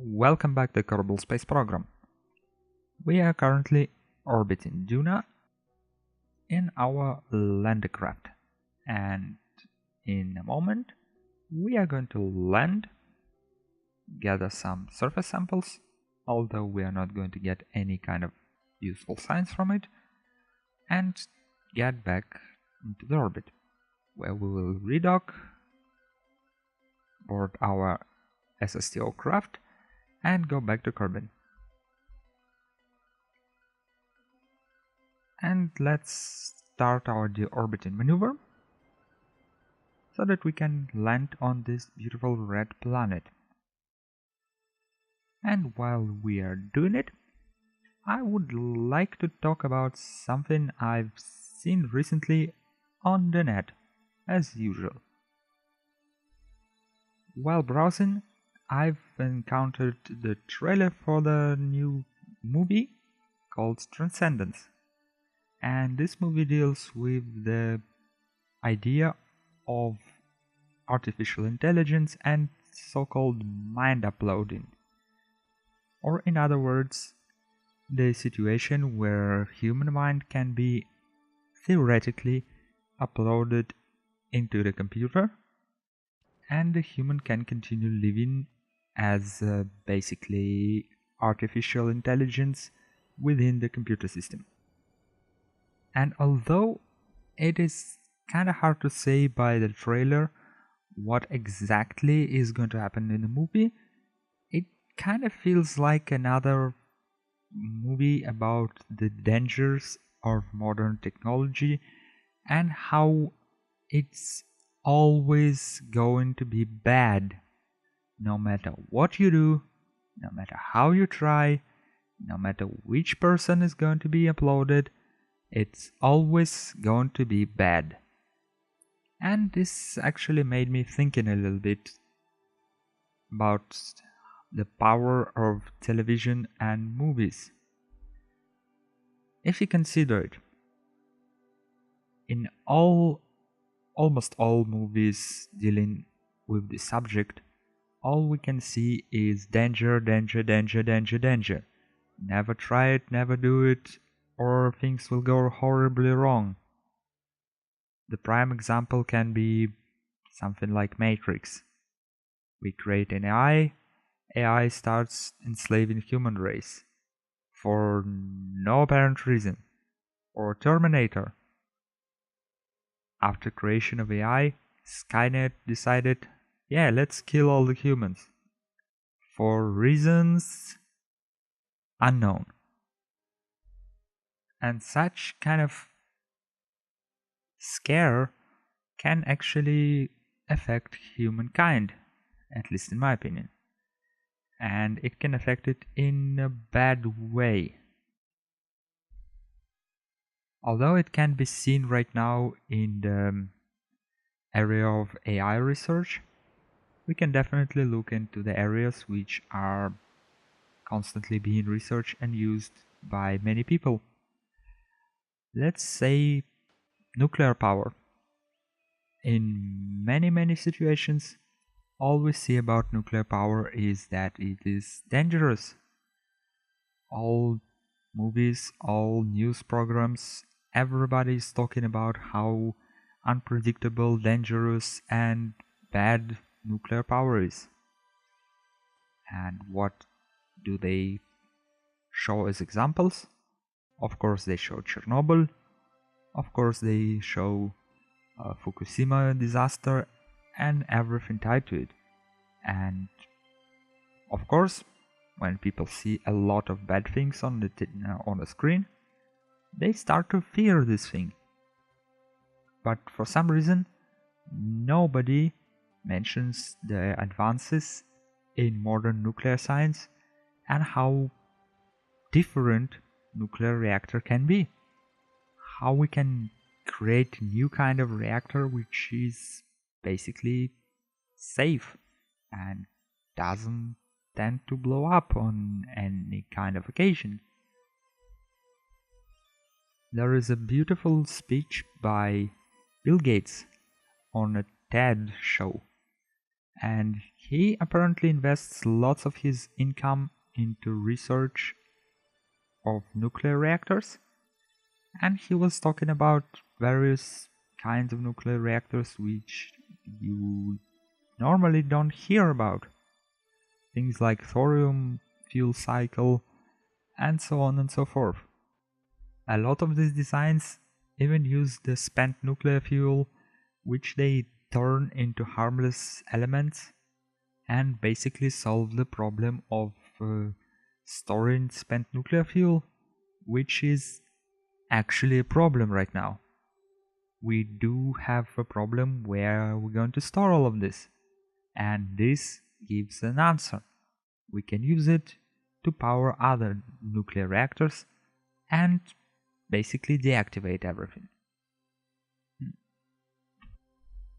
Welcome back to the Kerbal Space Program. We are currently orbiting Duna in our landcraft, and in a moment we are going to land, gather some surface samples, although we are not going to get any kind of useful science from it, and get back into the orbit, where we will redock, board our SSTO craft, and go back to Kerbin. And let's start our deorbiting maneuver so that we can land on this beautiful red planet. And while we are doing it, I would like to talk about something I've seen recently on the net, as usual. While browsing, I've encountered the trailer for the new movie called Transcendence. And this movie deals with the idea of artificial intelligence and so-called mind uploading. Or in other words, the situation where human mind can be theoretically uploaded into the computer and the human can continue living as basically artificial intelligence within the computer system. And although it is kind of hard to say by the trailer what exactly is going to happen in the movie, it kind of feels like another movie about the dangers of modern technology and how it's always going to be bad. No matter what you do, no matter how you try, no matter which person is going to be uploaded, it's always going to be bad. And this actually made me thinking a little bit about the power of television and movies. If you consider it, in almost all movies dealing with the subject, all we can see is danger, danger, danger, danger, danger. Never try it, never do it, or things will go horribly wrong. The prime example can be something like Matrix. We create an AI starts enslaving human race for no apparent reason. Or Terminator. After creation of AI, Skynet decided, yeah, let's kill all the humans. For reasons unknown. And such kind of scare can actually affect humankind, at least in my opinion. And it can affect it in a bad way. Although it can be seen right now in the area of AI research, we can definitely look into the areas which are constantly being researched and used by many people. Let's say nuclear power. In many situations, all we see about nuclear power is that it is dangerous. All movies, all news programs, everybody is talking about how unpredictable, dangerous and bad nuclear power is. And what do they show as examples? Of course they show Chernobyl, of course they show Fukushima disaster and everything tied to it. And of course, when people see a lot of bad things on the screen, they start to fear this thing. But for some reason, nobody mentions the advances in modern nuclear science and how different nuclear reactor can be. How we can create a new kind of reactor which is basically safe and doesn't tend to blow up on any kind of occasion. There is a beautiful speech by Bill Gates on a TED show, and he apparently invests lots of his income into research of nuclear reactors, and he was talking about various kinds of nuclear reactors which you normally don't hear about. Things like thorium, fuel cycle, and so on and so forth. A lot of these designs even use the spent nuclear fuel, which they turn into harmless elements and basically solve the problem of storing spent nuclear fuel, which is actually a problem right now. We do have a problem where we're going to store all of this, and this gives an answer. We can use it to power other nuclear reactors and basically deactivate everything.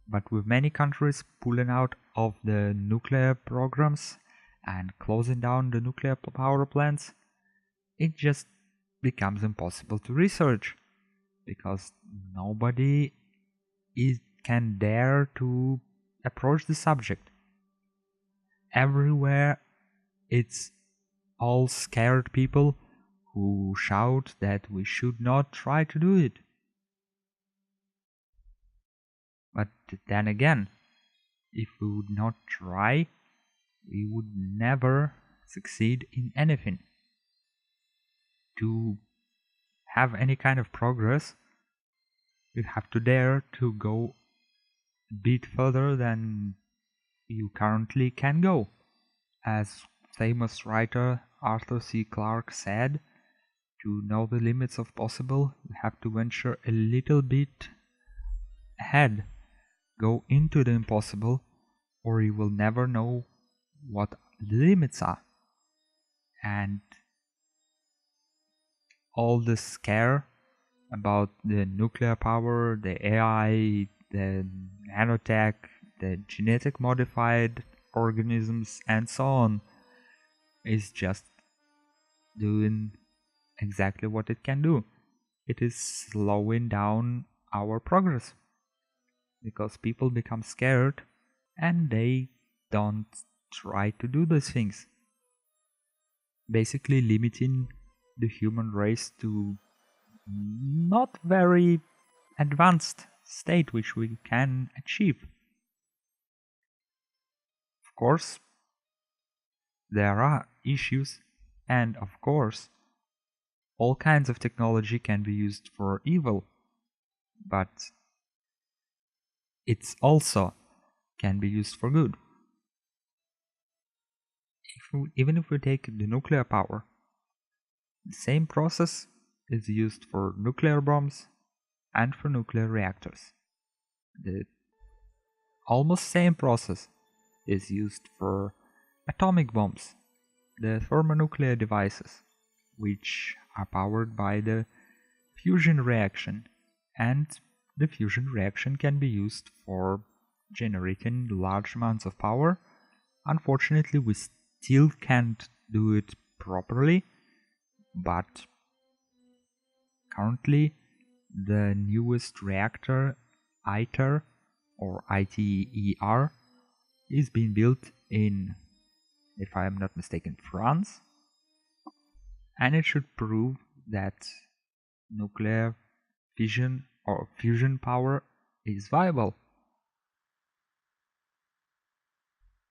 But with many countries pulling out of the nuclear programs and closing down the nuclear power plants, it just becomes impossible to research because nobody can dare to approach the subject. Everywhere it's all scared people who shout that we should not try to do it. But then again, if we would not try, we would never succeed in anything. To have any kind of progress, you have to dare to go a bit further than you currently can go. As famous writer Arthur C. Clarke said, to know the limits of possible, you have to venture a little bit ahead. Go into the impossible, or you will never know what the limits are. And all the scare about the nuclear power, the AI, the nanotech, the genetic modified organisms, and so on is just doing exactly what it can do. It is slowing down our progress because people become scared and they don't try to do those things, basically limiting the human race to not very advanced state which we can achieve. Of course, there are issues, and of course, all kinds of technology can be used for evil, but it's also can be used for good. Even if we take the nuclear power, the same process is used for nuclear bombs and for nuclear reactors. The almost same process is used for atomic bombs, the thermonuclear devices, which are powered by the fusion reaction, and the fusion reaction can be used for generating large amounts of power. Unfortunately, we still can't do it properly, but currently the newest reactor, ITER or ITER, is being built in, if I am not mistaken, France, and it should prove that nuclear fission or fusion power is viable.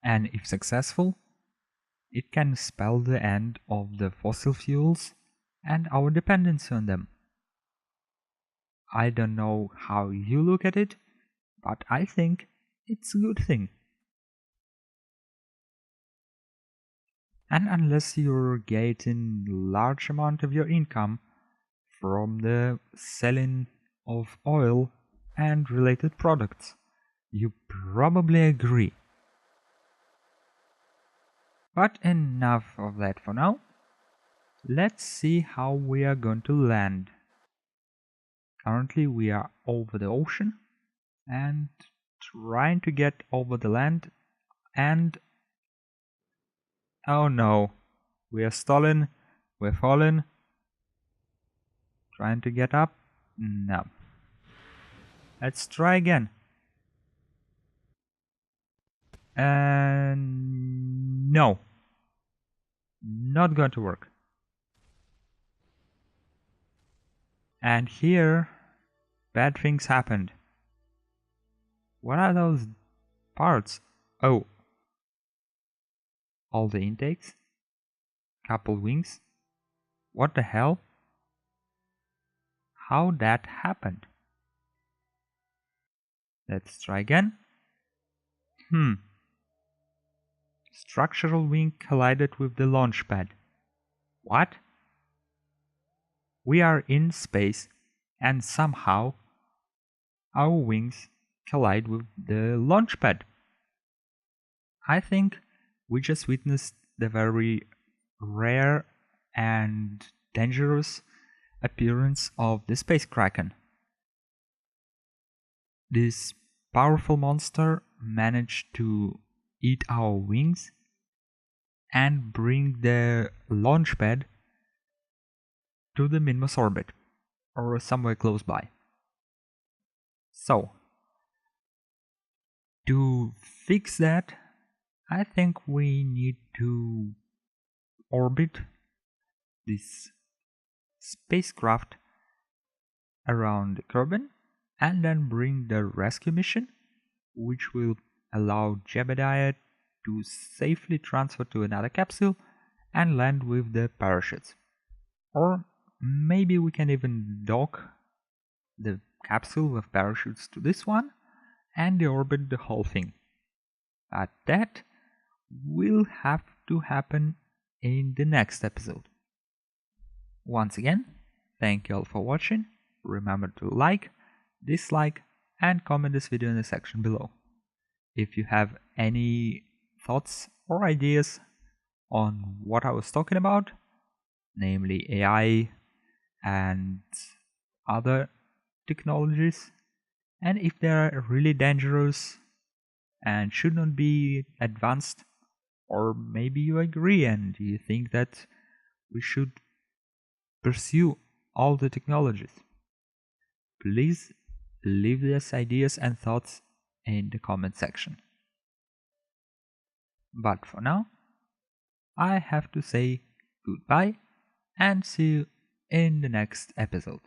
And if successful, it can spell the end of the fossil fuels and our dependency on them. I don't know how you look at it, but I think it's a good thing. And unless you're getting large amount of your income from the selling of oil and related products, you probably agree. But enough of that for now. Let's see how we are going to land. Currently we are over the ocean and trying to get over the land, and oh no, we are stalling, we're falling. Trying to get up? No. Let's try again. No, not going to work. And here, bad things happened. What are those parts? Oh, all the intakes? Couple wings? What the hell? How that happened? Let's try again. Structural wing collided with the launch pad. What? We are in space and somehow our wings collide with the launch pad. I think we just witnessed the very rare and dangerous appearance of the space kraken. This powerful monster managed to eat our wings and bring the launch pad to the minimum orbit or somewhere close by. So, to fix that, I think we need to orbit this spacecraft around Kerbin and then bring the rescue mission, which will allow Jebediah to safely transfer to another capsule and land with the parachutes. Or maybe we can even dock the capsule with parachutes to this one and deorbit the whole thing. But that will have to happen in the next episode. Once again, thank you all for watching. Remember to like, dislike, and comment this video in the section below. If you have any thoughts or ideas on what I was talking about, namely AI and other technologies, and if they are really dangerous and should not be advanced, or maybe you agree and you think that we should pursue all the technologies, please leave these ideas and thoughts in the comment section. But for now, I have to say goodbye and see you in the next episode.